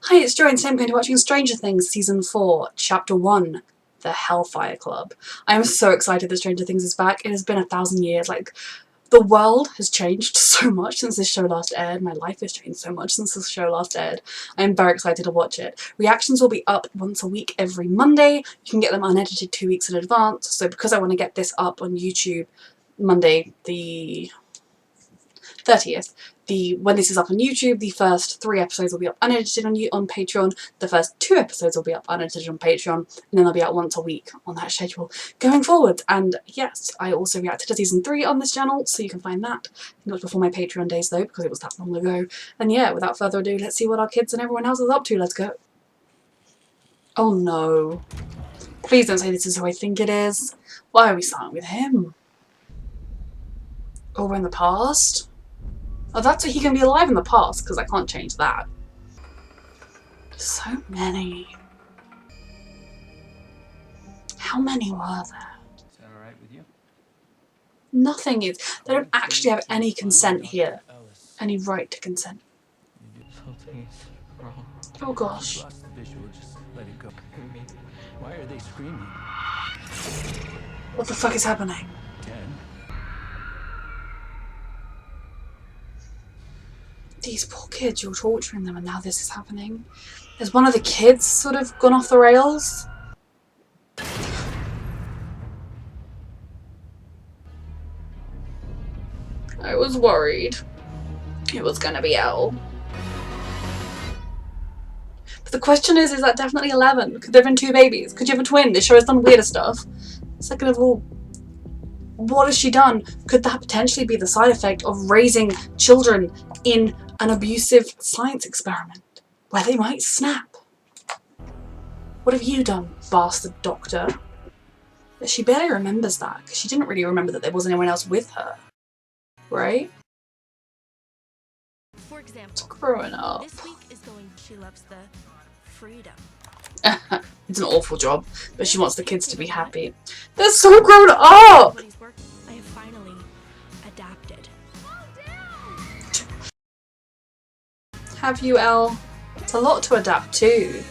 Hi, it's Joy and today I'm going to be watching Stranger Things Season 4, Chapter 1, The Hellfire Club. I am so excited that Stranger Things is back. It has been 1,000 years. Like, the world has changed so much since this show last aired. My life has changed so much since this show last aired. I am very excited to watch it. Reactions will be up once a week every Monday. You can get them unedited 2 weeks in advance. So because I want to get this up on YouTube Monday the 30th. When this is up on YouTube, the first 3 episodes will be up unedited on Patreon, the first 2 episodes will be up unedited on Patreon, and then they'll be out once a week on that schedule going forward. And yes, I also reacted to Season 3 on this channel, so you can find that. I think it was before my Patreon days though, because it was that long ago. And yeah, without further ado, let's see what our kids and everyone else is up to. Let's go. Oh no. Please don't say this is who I think it is. Why are we starting with him? Oh, we're in the past? Oh, that's so he can be alive in the past, because I can't change that. So many. How many were there? Is that alright with you? Nothing is. They don't actually have any consent here. Any right to consent. Something is wrong. Oh gosh. Lost the visual, just let it go. Why are they screaming? What the fuck is happening? 10. These poor kids, you're torturing them and now this is happening. Has one of the kids sort of gone off the rails? I was worried it was gonna be Elle. But the question is that definitely 11? Could there have been 2 babies? Could you have a twin? This show has done weirder stuff. Second of all, what has she done? Could that potentially be the side effect of raising children in an abusive science experiment where they might snap? What have you done, bastard doctor? But she barely remembers that, because she didn't really remember that there was anyone else with her. Right? For example, It's growing up. this week is going She Loves the Freedom. It's an awful job, but she wants the kids to be happy. They're so grown up! I have finally adapted. Have you, Elle? It's a lot to adapt to. It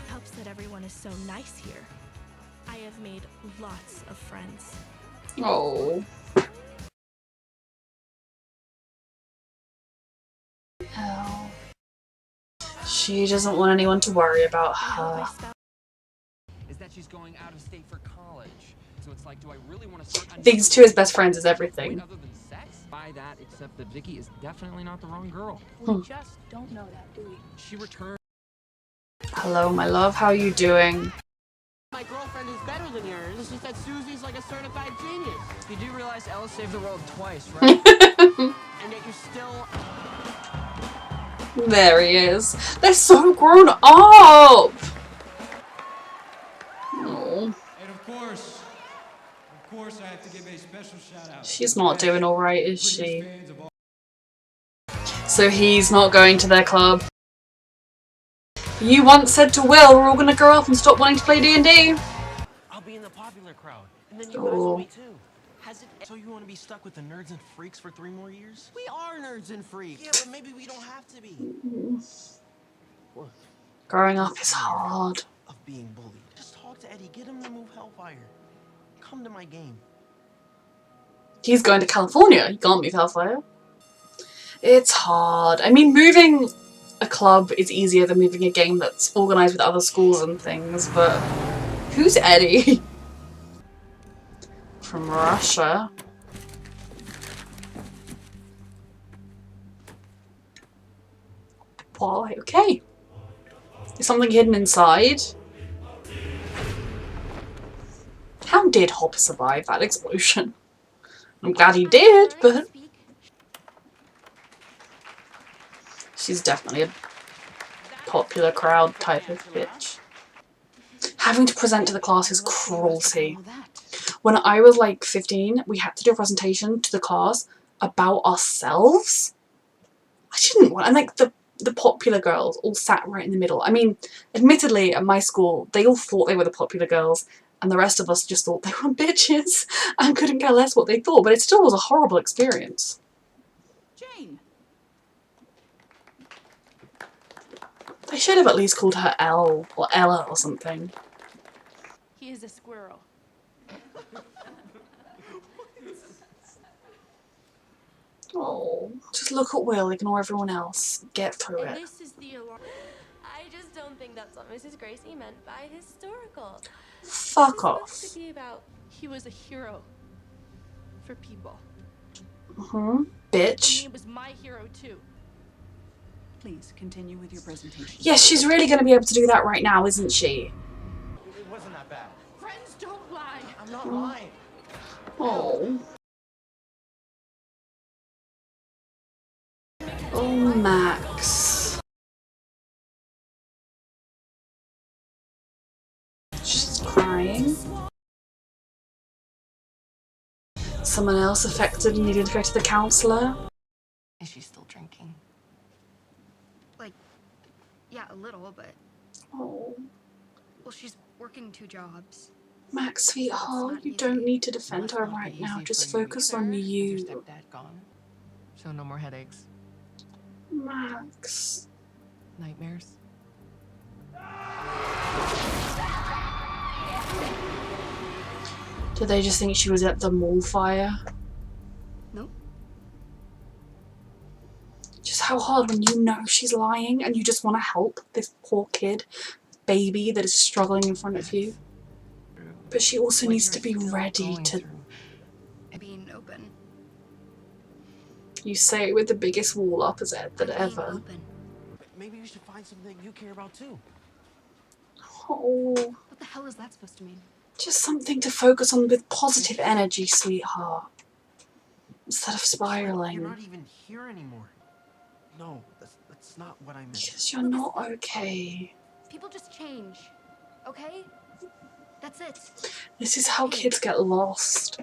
helps that everyone is so nice here. I have made lots of friends. Oh. Elle. She doesn't want anyone to worry about her. Is that she's going out of state for college. So it's like, do I really want to start These two as best friends is everything. other than sex? By that, except that Vicky is definitely not the wrong girl. We just don't know that, do we? She returned. Hello, my love. How are you doing? My girlfriend is better than yours. She said Susie's like a certified genius. You do realize Ella saved the world twice, right? And yet you still... There he is. They're so grown up! Oh. And of course, I have to give a special shout out. She's not doing alright, is she? So he's not going to their club. You once said to Will, we're all gonna grow up and stop wanting to play D&D. I'll be in the popular crowd. And then you guys will be too. So you want to be stuck with the nerds and freaks for 3 more years? We are nerds and freaks. Yeah, but maybe we don't have to be. What? Growing up is hard. Of being bullied. Just talk to Eddie. Get him to move Hellfire. Come to my game. He's going to California. He can't move Hellfire. It's hard. I mean, moving a club is easier than moving a game that's organised with other schools and things, but who's Eddie? From Russia. Why? Okay. Is something hidden inside? How did Hopper survive that explosion? I'm glad he did, but she's definitely a popular crowd type of bitch. Having to present to the class is cruelty. When I was like 15, we had to do a presentation to the class about ourselves. I didn't want, and like the popular girls all sat right in the middle. I mean, admittedly, at my school, they all thought they were the popular girls, and the rest of us just thought they were bitches and couldn't care less what they thought, but it still was a horrible experience. Jane. They should have at least called her Elle or Ella or something. He is a squirrel. Oh, just look at Will, ignore everyone else. Get through And it. this is the alarm. I just don't think that's what Mrs. Gracie meant by historical. Fuck This off. is supposed to be about he was a hero for people. And Bitch. he was my hero too. Please continue with your presentation. Yes, she's really going to be able to do that right now, isn't she? It wasn't that bad. Friends don't lie. I'm not lying. Oh. Oh, Max. She's crying. Someone else affected and needed to go to the counsellor. Is she still drinking? Like, yeah, a little, but, Oh, well, she's working 2 jobs. Max, sweetheart, you don't need to defend her right now. Just focus on Is your you. stepdad gone? So no more headaches, Max. nightmares? Did they just think she was at the mall fire? Nope. Just how hard when you know she's lying and you just want to help this poor kid, baby that is struggling in front of you. But she also needs to be ready to... Being open. You say it with the biggest wall opposite that Being ever. open. Maybe you should find something you care about too. Oh, What the hell is that supposed to mean? just something to focus on with positive energy, sweetheart. Instead of You're spiraling. not even here anymore. No, that's not what I meant. Because you're not okay. People just change, okay? That's it. This is how kids get lost.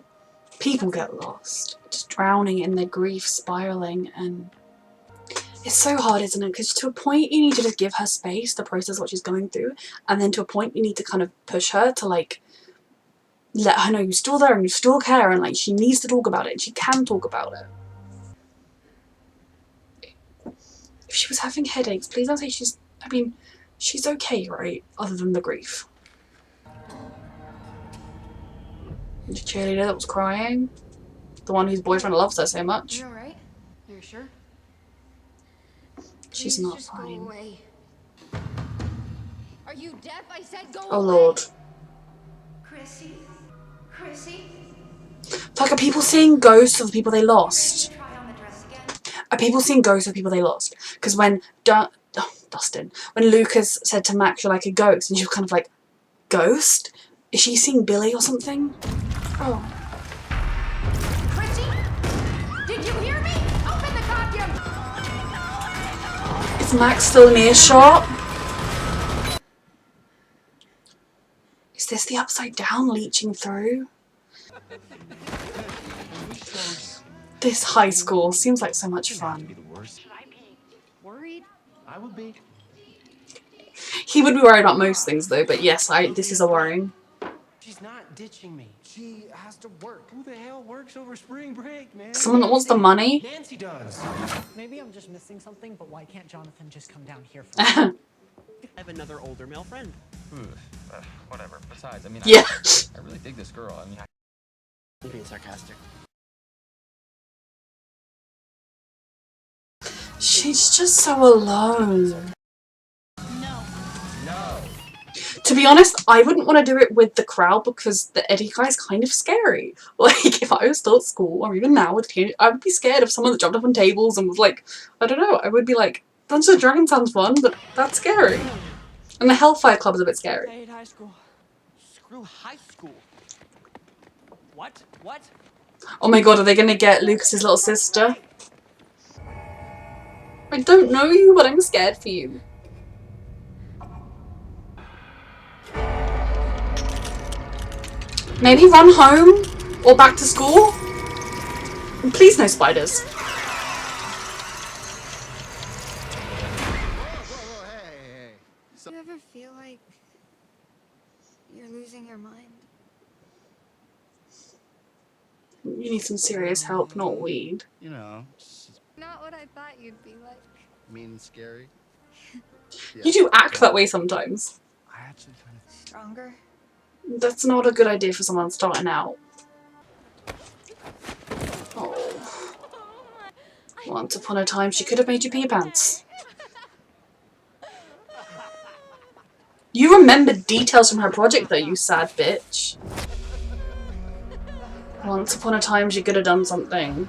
People get lost. Just drowning in their grief, spiraling, and... It's so hard, isn't it? Because to a point you need to just give her space to process what she's going through, and then to a point you need to kind of push her to like let her know you're still there and you still care, and like she needs to talk about it and she can talk about it. If she was having headaches, please don't say she's... I mean, she's okay, right? Other than the grief. The cheerleader that was crying. The one whose boyfriend loves her so much. You're alright? You're sure? She's Please not just fine. Go away. Are you deaf? I said go Oh away. lord. Chrissy? Chrissy? Fuck, are people seeing ghosts of the people they lost? Try on the dress again. Are people seeing ghosts of people they lost? Because when Dustin, when Lucas said to Max, you're like a ghost, and she was kind of like, ghost? Is she seeing Billy or something? Oh. Chrissy? Did you hear me? Open the costume! Is Max still in earshot? Is this the upside down leeching through? This high school seems like so much fun. Should I be worried? I would be. He would be worried about most things though, but yes, this is a worrying. She's not ditching me. She has to work. Who the hell works over spring break, man? Someone that wants the money? Nancy does. Maybe I'm just missing something, but why can't Jonathan just come down here for me? I have another older male friend. Whatever. Besides, I mean, Yeah. I really dig this girl. I mean, I'm being sarcastic. She's just so alone. No. To be honest, I wouldn't want to do it with the crowd because the Eddie guy's kind of scary. Like, if I was still at school, or even now with teenagers, I would be scared of someone that jumped up on tables and was like, I don't know, I would be like, Dungeons & Dragons sounds fun, but that's scary. And the Hellfire Club is a bit I scary. hate high school. Screw high school. What? What? Oh my god, are they gonna get Lucas's little sister? I don't know you, but I'm scared for you. Maybe run home? Or back to school? And please no spiders. Do you ever feel like you're losing your mind? You need some serious help, not weed. You know, it's Not what I thought you'd be like. mean and scary. You do act that way sometimes. Stronger? That's not a good idea for someone starting out. Oh. Once upon a time, she could have made you pee your pants. You remember details from her project though, you sad bitch. Once upon a time, she could have done something.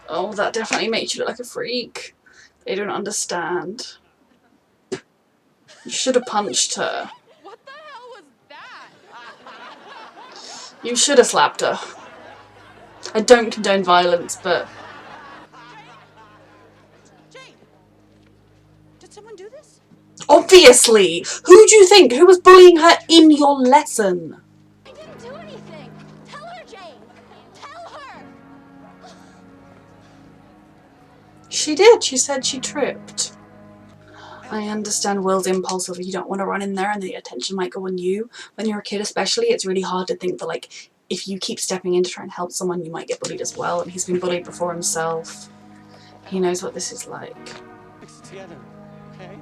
Oh, that definitely makes you look like a freak. They don't understand. You should have punched her. What the hell was that? You should have slapped her. I don't condone violence, but... Jane! Did someone do this? Obviously! Who do you think? Who was bullying her in your lesson? I didn't do anything. Tell her, Jane. Tell her. She did. She said she tripped. I understand Will's impulse of you don't want to run in there and the attention might go on you. When you're a kid especially, it's really hard to think that, like, if you keep stepping in to try and help someone, you might get bullied as well. And he's been bullied before himself. He knows what this is like. Fix it together, okay?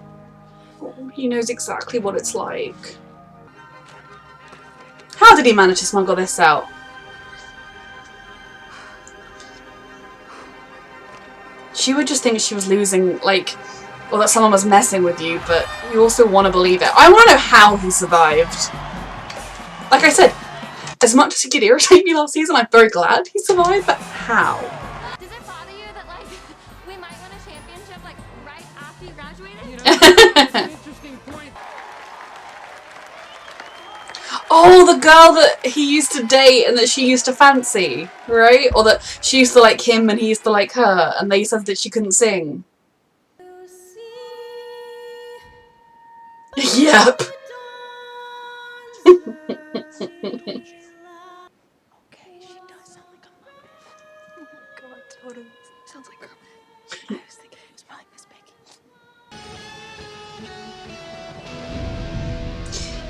Oh, he knows exactly what it's like. How did he manage to smuggle this out? She would just think she was losing, like, or that someone was messing with you, but you also want to believe it. I want to know how he survived. Like I said, as much as he did irritate me last season, I'm very glad he survived, but how? Does it bother you that, like, we might win a championship, like, right after you graduated? You know, that's an interesting point. Oh, the girl that he used to date and that she used to fancy, right? Or that she used to like him and he used to like her, and they said that she couldn't sing. Yep. Okay, she does sound like a muppet. Oh my god, totally. Sounds like Kermit. I was thinking it was probably Miss Piggy.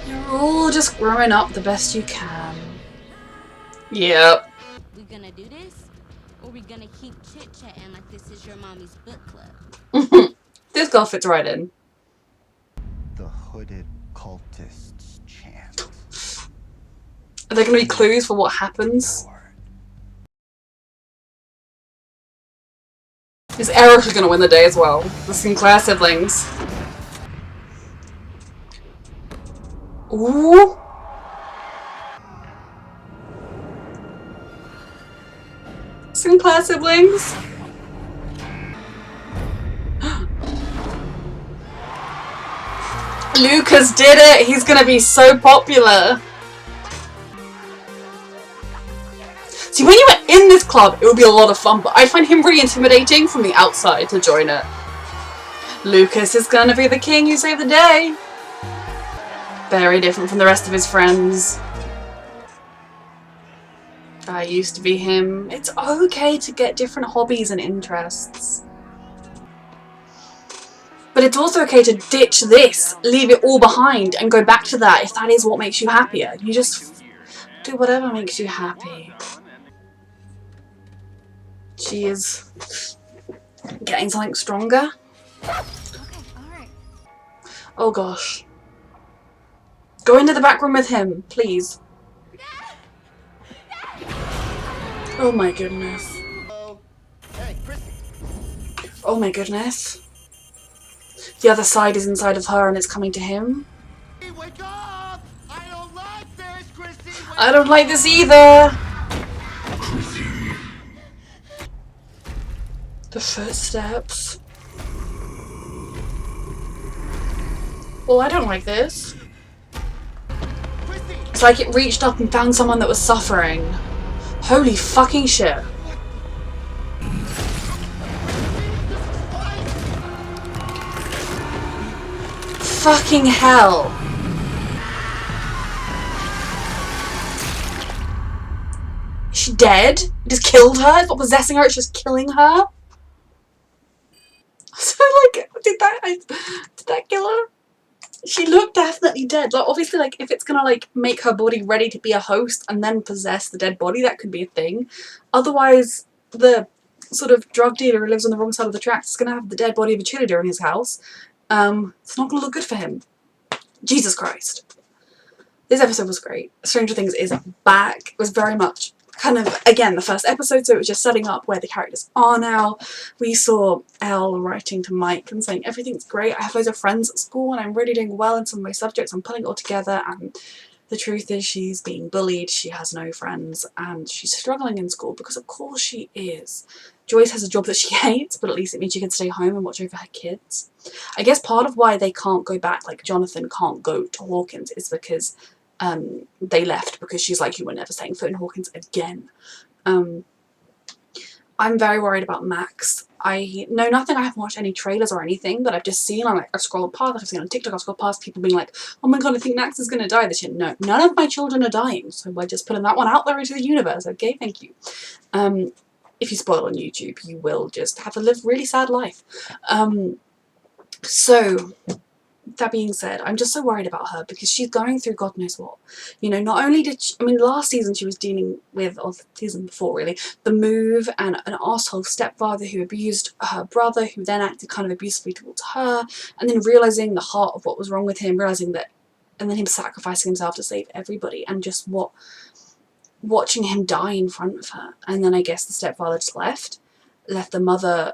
You're all just growing up the best you can. Yep. We gonna do this? Or we gonna keep chit-chatting like this is your mommy's book club? This girl fits right in. The hooded cultists chant. Are there going to be clues for what happens? Is Erica going to win the day as well? The Sinclair siblings. Ooh. Sinclair siblings. Lucas did it! He's gonna be so popular! See, when you were in this club, it would be a lot of fun, but I find him really intimidating from the outside to join it. Lucas is gonna be the king who saved the day! Very different from the rest of his friends. I used to be him. It's okay to get different hobbies and interests. But it's also okay to ditch this, leave it all behind, and go back to that if that is what makes you happier. You just do whatever makes you happy. She is getting something stronger. Okay, alright. Oh gosh. Go into the back room with him, please. Oh my goodness. Oh my goodness. The other side is inside of her and it's coming to him. Wake up! I don't like this, Chrissy! I don't like this either. The footsteps. Well, I don't like this. It's like it reached up and found someone that was suffering. Holy fucking shit. Fucking hell. Is she dead? It just killed her? It's not possessing her, it's just killing her? So like, did that kill her? She looked definitely dead. Like obviously like if it's gonna like make her body ready to be a host and then possess the dead body, that could be a thing. Otherwise the sort of drug dealer who lives on the wrong side of the tracks is going to have the dead body of a cheerleader in his house. It's not going to look good for him. Jesus Christ. This episode was great. Stranger Things is back. It was very much kind of, again, the first episode, so it was just setting up where the characters are now. We saw Elle writing to Mike and saying, everything's great, I have loads of friends at school and I'm really doing well in some of my subjects, I'm putting it all together, and the truth is she's being bullied, she has no friends, and she's struggling in school, because of course she is. Joyce has a job that she hates, but at least it means she can stay home and watch over her kids. I guess part of why they can't go back, like Jonathan can't go to Hawkins, is because they left, because she's like, you were never setting foot in Hawkins again. I'm very worried about Max. I know nothing, I haven't watched any trailers or anything, but I've just seen, I've scrolled past, I've seen on TikTok, I've scrolled past people being like, oh my god, I think Max is going to die this year. No, none of my children are dying, so we're just putting that one out there into the universe, okay, thank you. If you spoil on YouTube, you will just have to live a really sad life. So, that being said, I'm just so worried about her, because she's going through God knows what. You know, not only did she, I mean, last season she was dealing with, or the season before really, the move and an arsehole stepfather who abused her brother, who then acted kind of abusively towards her, and then realising the heart of what was wrong with him, realising that, and then him sacrificing himself to save everybody, and just watching him die in front of her. And then I guess the stepfather just left the mother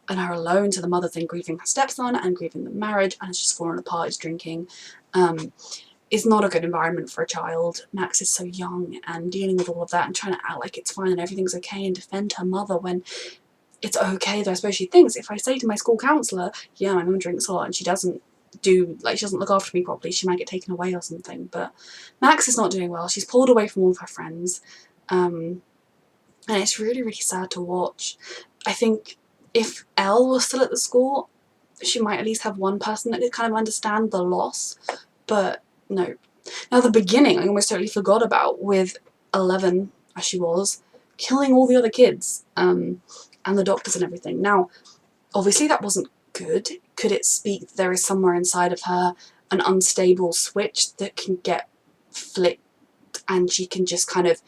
and her alone, so the mother then grieving her stepson and grieving the marriage, and it's just falling apart, is drinking. Is not a good environment for a child. Max is so young, and dealing with all of that and trying to act like it's fine and everything's okay and defend her mother when it's okay, though I suppose she thinks, if I say to my school counsellor, yeah, my mum drinks a lot and she doesn't look after me properly, she might get taken away or something. But Max is not doing well. She's pulled away from all of her friends, and it's really, really sad to watch. I think if Elle was still at the school, she might at least have one person that could kind of understand the loss, but no. Now the beginning I almost totally forgot about, with 11, as she was, killing all the other kids, and the doctors and everything. Now, obviously that wasn't good. Could it speak that there is somewhere inside of her an unstable switch that can get flipped and she can just kind of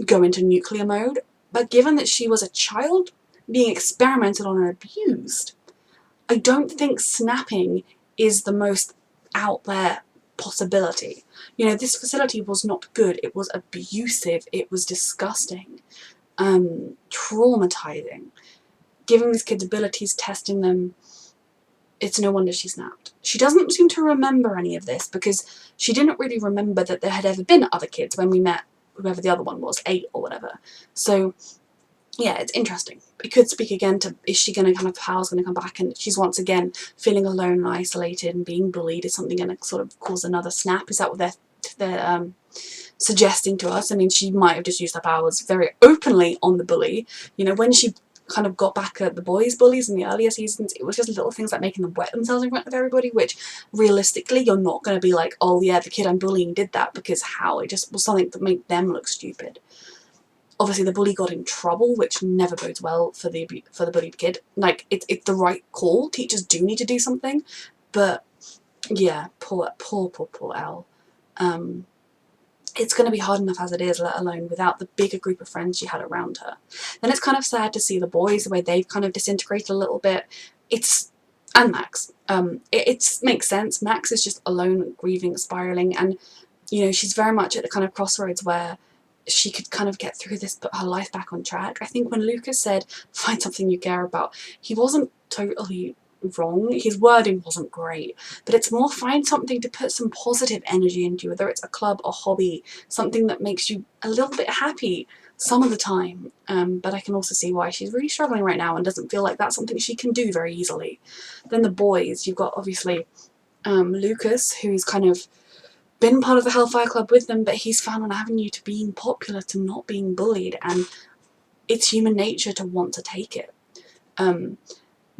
go into nuclear mode? But given that she was a child being experimented on and abused, I don't think snapping is the most out there possibility. You know, this facility was not good, it was abusive, it was disgusting, traumatizing. Giving these kids abilities, testing them, it's no wonder she snapped. She doesn't seem to remember any of this, because she didn't really remember that there had ever been other kids when we met whoever the other one was, 8 or whatever. So yeah, it's interesting. It could speak again to, is she going to kind of, Hal's going to come back and she's once again feeling alone and isolated and being bullied? Is something going to sort of cause another snap? Is that what they're suggesting to us? I mean, she might have just used her powers very openly on the bully. You know, when she kind of got back at the boys' bullies in the earlier seasons, it was just little things like making them wet themselves in front of everybody, which realistically you're not going to be like, oh yeah, the kid I'm bullying did that, because how? It just was something to make them look stupid. Obviously the bully got in trouble, which never bodes well for the bullied kid. Like, it's the right call, teachers do need to do something, but yeah, poor Elle. It's going to be hard enough as it is, let alone without the bigger group of friends she had around her. Then it's kind of sad to see the boys, the way they've kind of disintegrated a little bit. And Max. It makes sense. Max is just alone, grieving, spiralling, and you know, she's very much at the kind of crossroads where she could kind of get through this, put her life back on track. I think when Lucas said, find something you care about, he wasn't totally wrong. His wording wasn't great, but it's more find something to put some positive energy into, whether it's a club, a hobby, something that makes you a little bit happy some of the time. But I can also see why she's really struggling right now and doesn't feel like that's something she can do very easily. Then the boys, you've got obviously Lucas, who's kind of been part of the Hellfire Club with them, but he's found an avenue to being popular, to not being bullied, and it's human nature to want to take it.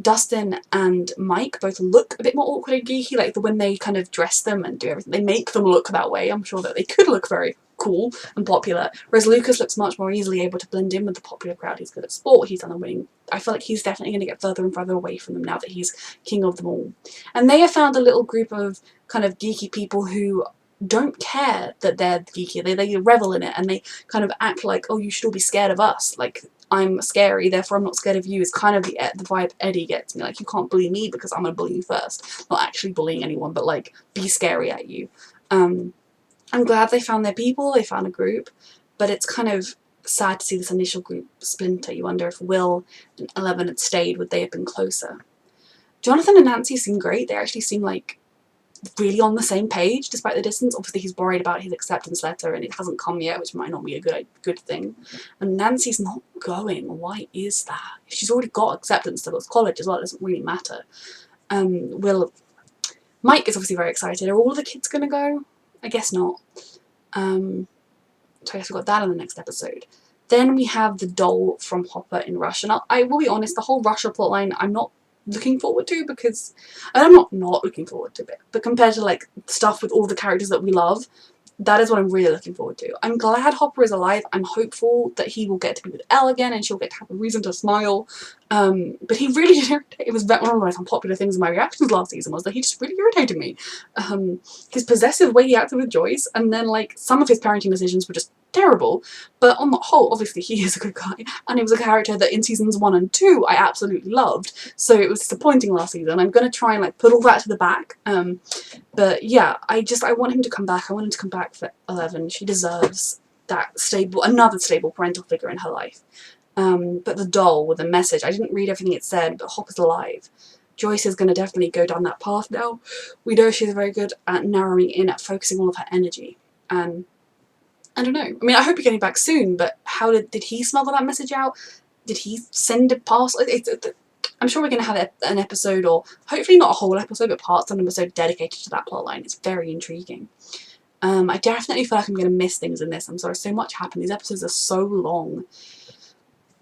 Dustin and Mike both look a bit more awkward and geeky, like when they kind of dress them and do everything, they make them look that way. I'm sure that they could look very cool and popular, whereas Lucas looks much more easily able to blend in with the popular crowd. He's good at sport, he's done the winning. I feel like he's definitely going to get further and further away from them now that he's king of them all. And they have found a little group of kind of geeky people who don't care that they're geeky. They revel in it, and they kind of act like, oh, you should all be scared of us. Like, I'm scary, therefore I'm not scared of you is kind of the vibe Eddie gets me. Like, you can't bully me because I'm gonna bully you first. Not actually bullying anyone, but like, be scary at you. I'm glad they found their people, they found a group, but it's kind of sad to see this initial group splinter. You wonder if Will and Eleven had stayed, would they have been closer? Jonathan and Nancy seem great. They actually seem like really on the same page despite the distance. Obviously he's worried about his acceptance letter and it hasn't come yet, which might not be a good thing. And Nancy's not going. Why is that? She's already got acceptance to college as well. It doesn't really matter. Mike is obviously very excited. Are all the kids gonna go? I guess not. So I guess we've got that in the next episode. Then we have the doll from Hopper in Rush, and I will be honest, the whole Russia plotline I'm not looking forward to, because I'm not looking forward to it, but compared to like stuff with all the characters that we love, that is what I'm really looking forward to. I'm glad Hopper is alive. I'm hopeful that he will get to be with Elle again and she'll get to have a reason to smile. But he really did irritate. It was one of the most unpopular things in my reactions last season, was that he just really irritated me. His possessive way he acted with Joyce, and then like some of his parenting decisions were just terrible, but on the whole, obviously he is a good guy, and he was a character that in seasons 1 and 2 I absolutely loved, so it was disappointing last season. I'm going to try and like put all that to the back, but yeah, I want him to come back. I want him to come back for 11. She deserves that another stable parental figure in her life. But the doll with the message, I didn't read everything it said, but Hopper's alive. Joyce is going to definitely go down that path now. We know she's very good at narrowing in, at focusing all of her energy. I don't know. I mean, I hope you're getting back soon, but how did he smuggle that message out? Did he send it past? I'm sure we're going to have an episode, or hopefully not a whole episode, but parts of an episode dedicated to that plotline. It's very intriguing. I definitely feel like I'm going to miss things in this. I'm sorry, so much happened. These episodes are so long.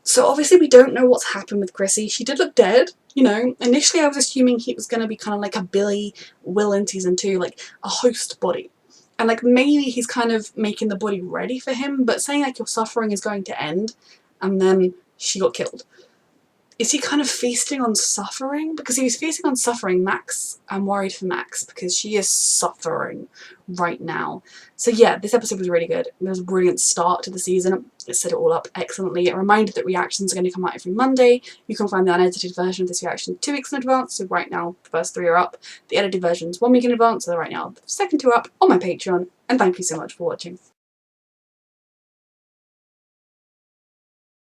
So obviously we don't know what's happened with Chrissy. She did look dead, you know. Initially I was assuming he was going to be kind of like a Billy Will in season 2, like a host body. And like maybe he's kind of making the body ready for him, but saying like your suffering is going to end and then she got killed. Is he kind of feasting on suffering? Because he was feasting on suffering, Max, I'm worried for Max because she is suffering right now. So yeah, this episode was really good. It was a brilliant start to the season. It set it all up excellently. It reminded that reactions are going to come out every Monday. You can find the unedited version of this reaction 2 weeks in advance, so right now the first 3 are up. The edited version's 1 week in advance, so right now the second 2 are up on my Patreon. And thank you so much for watching.